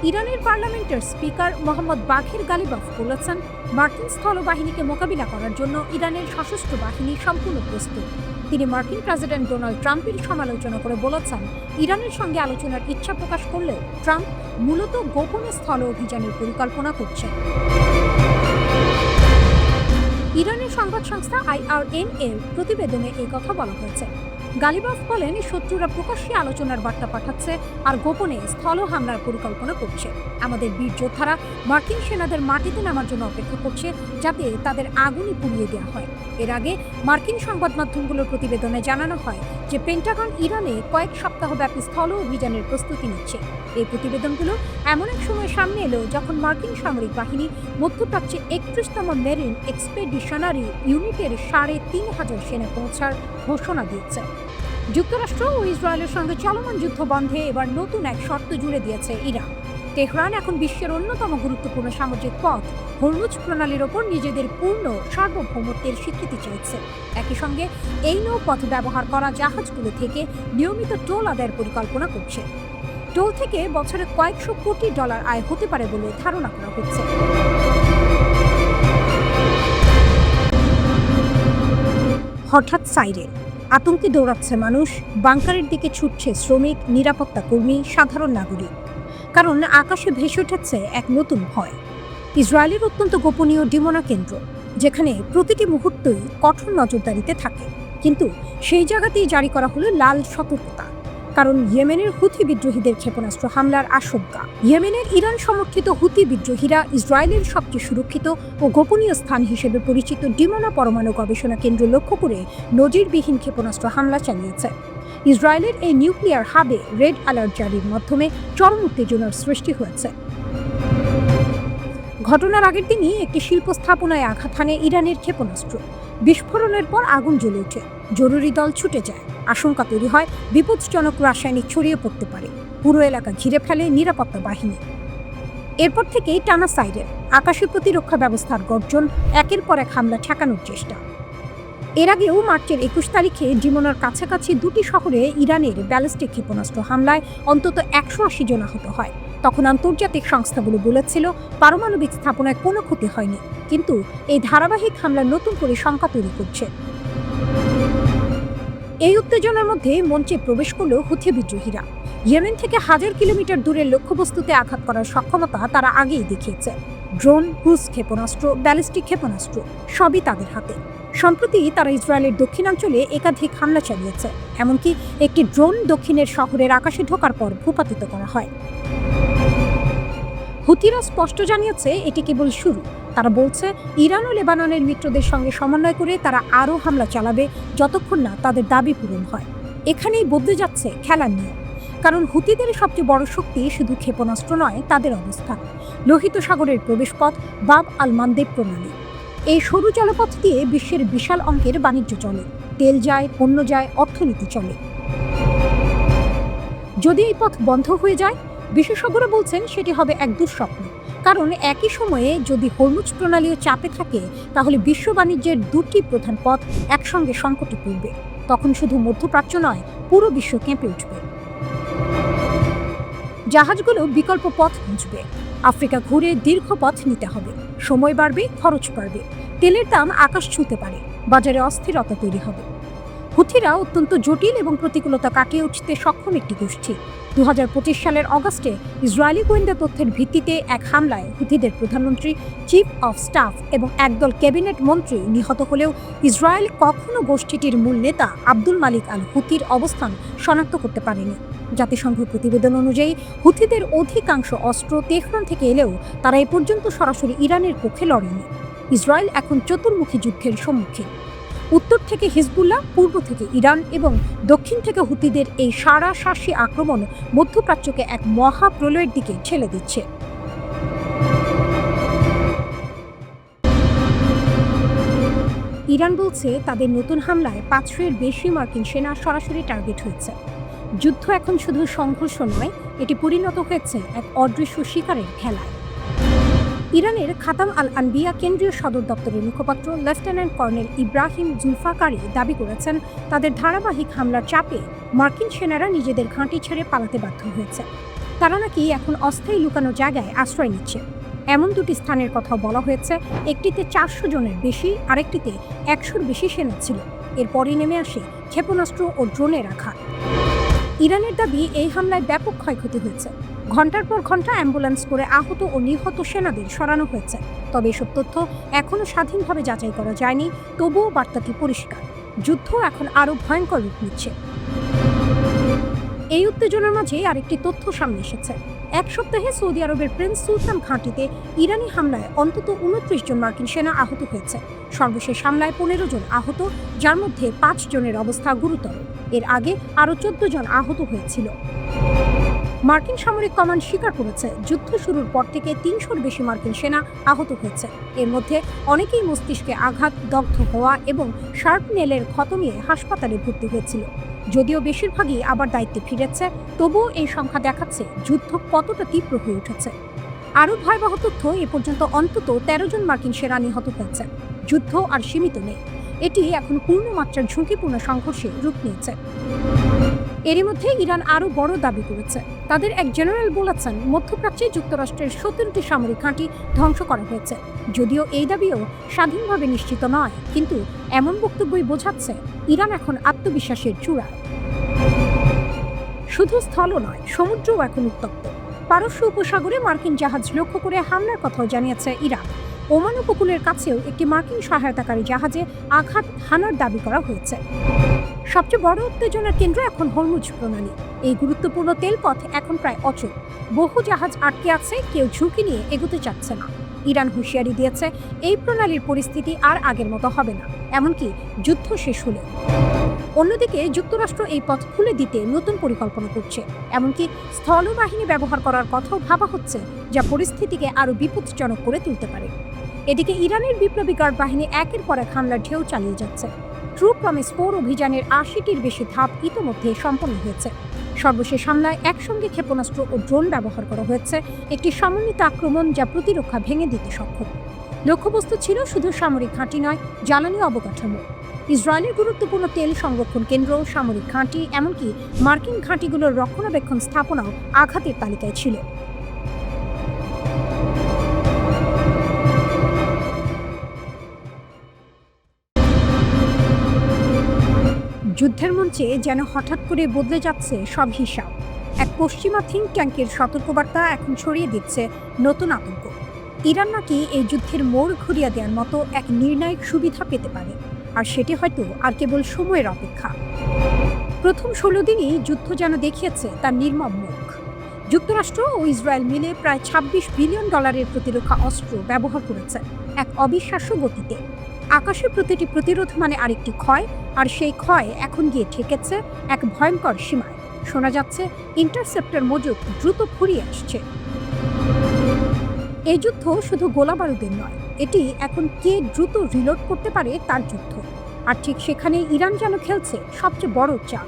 ইরানের পার্লামেন্টের স্পিকার মোহাম্মদ বাঘির গালিবাফ বলেছেন, মার্কিন স্থলবাহিনীকে মোকাবিলা করার জন্য ইরানের সশস্ত্র বাহিনী সম্পূর্ণ প্রস্তুত। তিনি মার্কিন প্রেসিডেন্ট ডোনাল্ড ট্রাম্পের সমালোচনা করে বলেছেন, ইরানের সঙ্গে আলোচনার ইচ্ছা প্রকাশ করলেও ট্রাম্প মূলত গোপনে স্থল অভিযানের পরিকল্পনা করছেন। ইরানের সংবাদ সংস্থা IRN এর প্রতিবেদনে এই কথা বলা হয়েছে। গালিবাফ বলেন, শত্রুরা প্রকাশ্যে আলোচনার বার্তা পাঠাচ্ছে আর গোপনে স্থল হামলার পরিকল্পনা করছে। আমাদের বীর যোদ্ধারা মার্কিন সেনাদের মাটিতে নামার জন্য অপেক্ষা করছে, যাতে তাদের আগুনই পুড়িয়ে দেওয়া হয়। এর আগে মার্কিন সংবাদ মাধ্যমগুলোর প্রতিবেদনে জানানো হয় যে পেন্টাগন ইরানে কয়েক সপ্তাহব্যাপী স্থল অভিযানের প্রস্তুতি নিচ্ছে। এই প্রতিবেদনগুলো এমন এক সময় সামনে এলো যখন মার্কিন সামরিক বাহিনী মধ্যপ্রাচ্যে 31তম মেরিন এক্সপেডিশনারি ইউনিটের 3,500 সেনা পৌঁছার ঘোষণা দিয়েছে। যুক্তরাষ্ট্র ও ইসরায়েলের সঙ্গে চলমান যুদ্ধ বন্ধে এবার নতুন এক শর্ত জুড়ে দিয়েছে ইরান। তেহরান এখন বিশ্বের অন্যতম গুরুত্বপূর্ণ সামুদ্রিক পথ হরমুজ প্রণালীর ওপর নিজেদের পূর্ণ সার্বভৌমত্বের স্বীকৃতি চাইছে। একই সঙ্গে এই নৌপথ ব্যবহার করা জাহাজগুলো থেকে নিয়মিত টোল আদায়ের পরিকল্পনা করছে। টোল থেকে বছরে কয়েকশো কোটি ডলার আয় হতে পারে বলে ধারণা করা হচ্ছে। হঠাৎ সাইরেন, আতঙ্কে দৌড়াচ্ছে মানুষ, বাংকারের দিকে ছুটছে শ্রমিক, নিরাপত্তা কর্মী, সাধারণ নাগরিক। কারণ আকাশে ভেসে উঠেছে এক নতুন ভয়। ইসরায়েলের অত্যন্ত গোপনীয় ডিমোনা কেন্দ্র, যেখানে প্রতিটি মুহূর্তই কঠোর নজরদারিতে থাকে। কিন্তু সেই জায়গাতেই জারি করা হলো লাল সতর্কতা। কারণ ইয়েমেনের হুথি বিদ্রোহীদের ক্ষেপণাস্ত্র হামলার আশঙ্কা। ইয়েমেনের ইরান সমর্থিত হুথি বিদ্রোহীরা ইসরায়েলের সবচেয়ে সুরক্ষিত ও গোপনীয় স্থান হিসেবে পরিচিত ডিমোনা পরমাণু গবেষণা কেন্দ্র লক্ষ্য করে নজিরবিহীন ক্ষেপণাস্ত্র হামলা চালিয়েছে। ইসরায়েলের এই নিউক্লিয়ার হাবে রেড অ্যালার্ট জারির মাধ্যমে চরম উত্তেজনার সৃষ্টি হয়েছে। ঘটনার আগের দিনই একটি শিল্প স্থাপনায় আঘাত হানে ইরানের ক্ষেপণাস্ত্র। বিস্ফোরণের পর আগুন জ্বলে ওঠে, জরুরি দল ছুটে যায়। আশঙ্কা তৈরি হয় বিপজ্জনক রাসায়নিক ছড়িয়ে পড়তে পারে। পুরো এলাকা ঘিরে ফেলে নিরাপত্তা বাহিনী। এরপর থেকেই টানা সাইরেন, আকাশে প্রতিরক্ষা ব্যবস্থার গর্জন, একের পর এক হামলা ঠেকানোর চেষ্টা। এর আগেও মার্চের 21 তারিখে ডিমোনার কাছাকাছি দুটি শহরে ইরানের ব্যালিস্টিক ক্ষেপণাস্ত্র হামলায় অন্তত 180 জন আহত হয়। তখন আন্তর্জাতিক সংস্থাগুলো বলেছিল পারমাণবিক স্থাপনায় কোনো ক্ষতি হয়নি, কিন্তু এই ধারাবাহিক হামলা নতুন করে শঙ্কা তৈরি করছে। এই উত্তেজনার মধ্যে মঞ্চে প্রবেশ করল হুথি বিদ্রোহীরা। ইয়েমেন থেকে 1000 কিলোমিটার দূরের লক্ষ্যবস্তুতে আঘাত করার সক্ষমতা তারা আগেই দেখিয়েছে। ড্রোন, ক্রুজ ক্ষেপণাস্ত্র, ব্যালিস্টিক ক্ষেপণাস্ত্র সবই তাদের হাতে। সম্প্রতি তারা ইসরায়েলের দক্ষিণাঞ্চলে একাধিক হামলা চালিয়েছে। এমনকি একটি ড্রোন দক্ষিণের শহরের আকাশে ঢোকার পর ভূপাতিত করা হয়। হুথিরা স্পষ্ট জানিয়েছে এটি কেবল শুরু। তারা বলছে ইরান ও লেবাননের মিত্রদের সঙ্গে সমন্বয় করে তারা আরও হামলা চালাবে যতক্ষণ না তাদের দাবি পূরণ হয়। এখানেই বদলে যাচ্ছে খেলার নিয়ম। কারণ হুতিদের সবচেয়ে বড় শক্তি শুধু ক্ষেপণাস্ত্র নয়, তাদের অবস্থান। লোহিত সাগরের প্রবেশপথ বাব আল মানদেব প্রণালী। এই সরু জলপথ দিয়ে বিশ্বের বিশাল অঙ্কের বাণিজ্য চলে। তেল যায়, পণ্য যায়, অর্থনীতি চলে। যদি এই পথ বন্ধ হয়ে যায়, বিশেষজ্ঞরা বলছেন সেটি হবে এক দুঃস্বপ্ন। কারণ একই সময়ে যদি হরমুজ প্রণালীও চাপে থাকে, তাহলে বিশ্ব বাণিজ্যের দুটি প্রধান পথ একসঙ্গে সংকটে পড়বে। তখন শুধু মধ্যপ্রাচ্য নয়, পুরো বিশ্ব কেঁপে উঠবে। জাহাজগুলো বিকল্প পথ খুঁজবে। আফ্রিকা ঘুরে দীর্ঘ পথ নিতে হবে। সময় বাড়বে, খরচ বাড়বে। তেলের দাম আকাশ ছুঁতে পারে। বাজারে অস্থিরতা তৈরি হবে। হুথিরা অত্যন্ত জটিল এবং প্রতিকূলতা কাটিয়ে উঠতে সক্ষম একটি গোষ্ঠী। 2025 সালের অগাস্টে ইসরায়েলি গোয়েন্দা তথ্যের ভিত্তিতে এক হামলায় হুথিদের প্রধানমন্ত্রী, চিফ অফ স্টাফ এবং একদল ক্যাবিনেট মন্ত্রী নিহত হলেও ইসরায়েল কখনো গোষ্ঠীটির মূল নেতা আব্দুল মালিক আল হুথির অবস্থান শনাক্ত করতে পারেনি। জাতিসংঘ প্রতিবেদন অনুযায়ী হুথিদের অধিকাংশ অস্ত্র তেহরান থেকে এলেও তারা এ পর্যন্ত সরাসরি ইরানের পক্ষে লড়েনি। ইসরায়েল এখন চতুর্মুখী যুদ্ধের সম্মুখীন। উত্তর থেকে হিজবুল্লাহ, পূর্ব থেকে ইরান এবং দক্ষিণ থেকে হুতিদের এই সাঁড়াশাঁসি আক্রমণ মধ্যপ্রাচ্যকে এক মহাপ্রলয়ের দিকে ঠেলে দিচ্ছে। ইরান বলছে তাদের নতুন হামলায় 500-এর বেশি মার্কিন সেনা সরাসরি টার্গেট হয়েছে। যুদ্ধ এখন শুধু সংঘর্ষ নয়, এটি পরিণত হয়েছে এক অদৃশ্য শিকারের খেলায়। ইরানের খাতাম আল আনবিয়া কেন্দ্রীয় সদর দপ্তরের মুখপাত্র লেফটেন্যান্ট কর্নেল ইব্রাহিম জুলফাকারি দাবি করেছেন, তাদের ধারাবাহিক হামলার চাপে মার্কিন সেনারা নিজেদের ঘাঁটি ছেড়ে পালাতে বাধ্য হয়েছে। তারা নাকি এখন অস্থায়ী লুকানো জায়গায় আশ্রয় নিচ্ছে। এমন দুটি স্থানের কথাও বলা হয়েছে। একটিতে 400 জনের বেশি, আরেকটিতে 100-র বেশি সেনা ছিল। এরপরই নেমে আসে ক্ষেপণাস্ত্র ও ড্রোনের আঘাত। ইরানের দাবি, এই হামলায় ব্যাপক ক্ষয়ক্ষতি হয়েছে। ঘণ্টার পর ঘণ্টা অ্যাম্বুলেন্স করে আহত ও নিহত সেনাদের সরানো হয়েছে। তবে এসব তথ্য এখনও স্বাধীনভাবে যাচাই করা যায়নি। তবুও বার্তাটি পরিষ্কার, যুদ্ধ এখন আরও ভয়ঙ্কর রূপ নিচ্ছে। এই উত্তেজনার মাঝে আরেকটি তথ্য সামনে এসেছে। এক সপ্তাহে সৌদি আরবের প্রিন্স সুলতান ঘাঁটিতে ইরানি হামলায় অন্তত 29 জন মার্কিন সেনা আহত হয়েছে। সর্বশেষ হামলায় 15 জন আহত, যার মধ্যে 5 জনের অবস্থা গুরুতর। এর আগে আরও 14 জন আহত হয়েছিল। মার্কিন সামরিক কমান্ড স্বীকার করেছে, যুদ্ধ শুরুর পর থেকে 300-র বেশি মার্কিন সেনা আহত হয়েছে। এর মধ্যে অনেকেই মস্তিষ্কে আঘাত, দগ্ধ হওয়া এবং শার্পনেলের ক্ষত নিয়ে হাসপাতালে ভর্তি হয়েছিল। যদিও বেশিরভাগই আবার দায়িত্বে ফিরেছে, তবুও এই সংখ্যা দেখাচ্ছে যুদ্ধ কতটা তীব্র হয়ে উঠেছে। আরও ভয়াবহ তথ্য, এ পর্যন্ত অন্তত 13 জন মার্কিন সেনা নিহত হয়েছে। যুদ্ধ আর সীমিত নেই, এটি এখন পূর্ণমাত্রার ঝুঁকিপূর্ণ সংঘর্ষে রূপ নিয়েছে। এরই মধ্যে ইরান আরও বড় দাবি করেছে। তাদের এক জেনারেল বলেছেন, মধ্যপ্রাচ্যে যুক্তরাষ্ট্রের 17টি সামরিক ঘাঁটি ধ্বংস করা হয়েছে। যদিও এই দাবিও স্বাধীনভাবে নিশ্চিত নয়, কিন্তু এমন বক্তব্যই বোঝাচ্ছে ইরান এখন আত্মবিশ্বাসের চূড়ায়। শুধু স্থলও নয়, সমুদ্রও এখন উত্তপ্ত। পারস্য উপসাগরে মার্কিন জাহাজ লক্ষ্য করে হামলার কথাও জানিয়েছে ইরান। ওমান উপকূলের কাছেও একটি মার্কিন সহায়তাকারী জাহাজে আঘাত হানার দাবি করা হয়েছে। সবচেয়ে বড় উত্তেজনার কেন্দ্র এখন হরমুজ প্রণালী। এই গুরুত্বপূর্ণ তেলপথ এখন প্রায় অচল। বহু জাহাজ আটকে আছে, কেউ ঝুঁকি নিয়ে এগোতে চাচ্ছে না। ইরান হুঁশিয়ারি দিয়েছে, এই প্রণালীর পরিস্থিতি আর আগের মতো হবে না, এমনকি যুদ্ধ শেষ হলে। অন্যদিকে যুক্তরাষ্ট্র এই পথ খুলে দিতে নতুন পরিকল্পনা করছে। এমনকি স্থলবাহিনী ব্যবহার করার কথাও ভাবা হচ্ছে, যা পরিস্থিতিকে আরও বিপজ্জনক করে তুলতে পারে। এদিকে ইরানের বিপ্লবী গার্ড বাহিনী একের পর এক হামলার ঢেউ চালিয়ে যাচ্ছে। ট্রু প্রমিস 4 অভিযানের 80-টির বেশি ধাপ ইতোমধ্যে সম্পন্ন হয়েছে। সর্বশেষ হামলায় একসঙ্গে ক্ষেপণাস্ত্র ও ড্রোন ব্যবহার করা হয়েছে, একটি সমন্বিত আক্রমণ যা প্রতিরক্ষা ভেঙে দিতে সক্ষম। লক্ষ্যবস্তু ছিল শুধু সামরিক ঘাঁটি নয়, জ্বালানি অবকাঠামো। ইসরায়েলের গুরুত্বপূর্ণ তেল সংরক্ষণ কেন্দ্র, সামরিক ঘাঁটি, এমনকি মার্কিন ঘাঁটিগুলোর রক্ষণাবেক্ষণ স্থাপনাও আঘাতের তালিকায় ছিল। যুদ্ধের মঞ্চে যেন হঠাৎ করে বদলে যাচ্ছে সব হিসাব। এক পশ্চিমা থিঙ্ক ট্যাঙ্কের সতর্কবার্তা এখন ছড়িয়ে দিচ্ছে নতুন আতঙ্ক। ইরান নাকি এই যুদ্ধের মোড় ঘুরিয়ে দেওয়ার মতো এক নির্ণায়ক সুবিধা পেতে পারে, আর সেটি হয়তো আর কেবল সময়ের অপেক্ষা। প্রথম 16 দিনই যুদ্ধ যেন দেখিয়েছে তার নির্মম মুখ। যুক্তরাষ্ট্র ও ইসরায়েল মিলে প্রায় $26 বিলিয়ন প্রতিরক্ষা অস্ত্র ব্যবহার করেছে এক অবিশ্বাস্য গতিতে। আকাশে প্রতিটি প্রতিরোধ মানে আরেকটি ক্ষয়, আর সেই ক্ষয় এখন গিয়ে ঠেকেছে এক ভয়ঙ্কর সীমায়। শোনা যাচ্ছে ইন্টারসেপ্টর মজুদ দ্রুত ফুরিয়ে আসছে। এই যুদ্ধ শুধু গোলাবারুদের নয়, এটি এখন কে দ্রুত রিলোড করতে পারে তার যুদ্ধ। আর ঠিক সেখানে ইরান যেন খেলছে সবচেয়ে বড় চাল।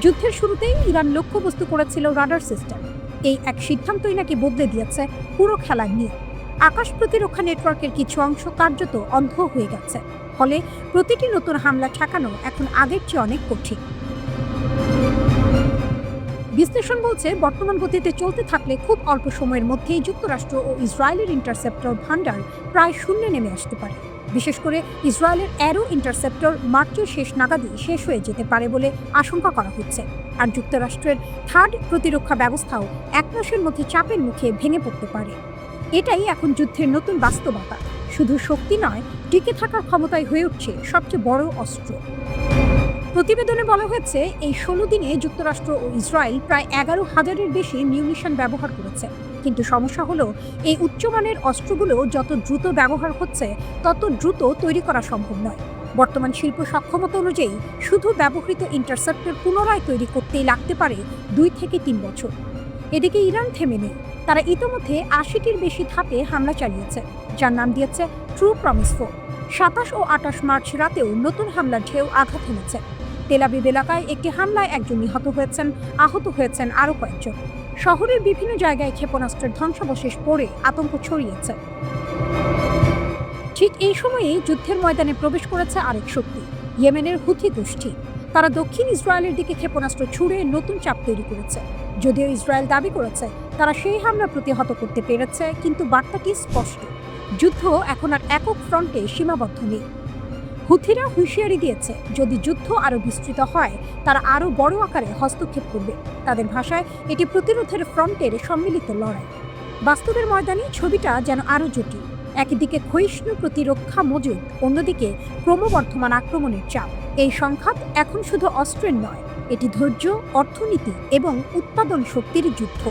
যুদ্ধের শুরুতেই ইরান লক্ষ্যবস্তু করেছিল রাডার সিস্টেম। এই এক সিদ্ধান্তই নাকি বদলে দিয়েছে পুরো খেলার নিয়ম। আকাশ প্রতিরক্ষা নেটওয়ার্কের কিছু অংশ কার্যত অন্ধ হয়ে গেছে, ফলে প্রতিটি নতুন হামলা ঠেকানো এখন আগের চেয়ে অনেক কঠিন। বিশ্লেষণ বলছে বর্তমান গতিতে চলতে থাকলে খুব অল্প সময়ের মধ্যেই যুক্তরাষ্ট্র ও ইসরায়েলের ইন্টারসেপ্টর ভান্ডার প্রায় শূন্যে নেমে আসতে পারে। বিশেষ করে ইসরায়েলের অ্যারো ইন্টারসেপ্টর মার্চের শেষ নাগাদই শেষ হয়ে যেতে পারে বলে আশঙ্কা করা হচ্ছে। আর যুক্তরাষ্ট্রের থার্ড প্রতিরক্ষা ব্যবস্থাও 1 মাসের মধ্যে চাপের মুখে ভেঙে পড়তে পারে। এটাই এখন যুদ্ধের নতুন বাস্তবতা। শুধু শক্তি নয়, টিকে থাকার ক্ষমতাই হয়ে উঠছে সবচেয়ে বড় অস্ত্র। প্রতিবেদনে বলা হয়েছে এই 16 দিনে যুক্তরাষ্ট্র ও ইসরায়েল প্রায় 11,000-এর বেশি মিউনিশন ব্যবহার করেছে। কিন্তু সমস্যা হলো এই উচ্চমানের অস্ত্রগুলো যত দ্রুত ব্যবহার হচ্ছে তত দ্রুত তৈরি করা সম্ভব নয়। বর্তমান শিল্প সক্ষমতা অনুযায়ী শুধু ব্যবহৃত ইন্টারসেপ্টর পুনরায় তৈরি করতেই লাগতে পারে 2 থেকে 3 বছর। এদিকে ইরান থেমে নেই। তারা ইতোমধ্যে 80টির বেশি ধাপে হামলা চালিয়েছে, যার নাম দিয়েছে ট্রু প্রমিস 4। 27 ও 28 মার্চ রাতেও নতুন হামলার ঢেউ আঘাত হেনেছে। তেল আবিব এলাকায় একটি হামলায় একজন নিহত হয়েছেন, আহত হয়েছেন আরও কয়েকজন। শহরের বিভিন্ন জায়গায় ক্ষেপণাস্ত্রের ধ্বংসাবশেষ পড়ে আতঙ্ক ছড়িয়েছে। ঠিক এই সময়েই যুদ্ধের ময়দানে প্রবেশ করেছে আরেক শক্তি, ইয়েমেনের হুথি গোষ্ঠী। তারা দক্ষিণ ইসরায়েলের দিকে ক্ষেপণাস্ত্র ছুড়ে নতুন চাপ তৈরি করেছে। যদিও ইসরায়েল দাবি করেছে তারা সেই হামলা প্রতিহত করতে পেরেছে, কিন্তু বার্তাটি স্পষ্ট, যুদ্ধ এখন আর একক ফ্রন্টে সীমাবদ্ধ নেই। হুথিরা হুঁশিয়ারি দিয়েছে যদি যুদ্ধ আরও বিস্তৃত হয় তারা আরও বড় আকারে হস্তক্ষেপ করবে। তাদের ভাষায় এটি প্রতিরোধের ফ্রন্টের সম্মিলিত লড়াই। বাস্তবের ময়দানে ছবিটা যেন আরও জটিল। একদিকে ক্ষয়িষ্ণু প্রতিরক্ষা মজুদ, অন্যদিকে ক্রমবর্ধমান আক্রমণের চাপ। এই সংঘাত এখন শুধু অস্ত্রের নয়, এটি ধৈর্য, অর্থনীতি এবং উৎপাদন শক্তির যুদ্ধ।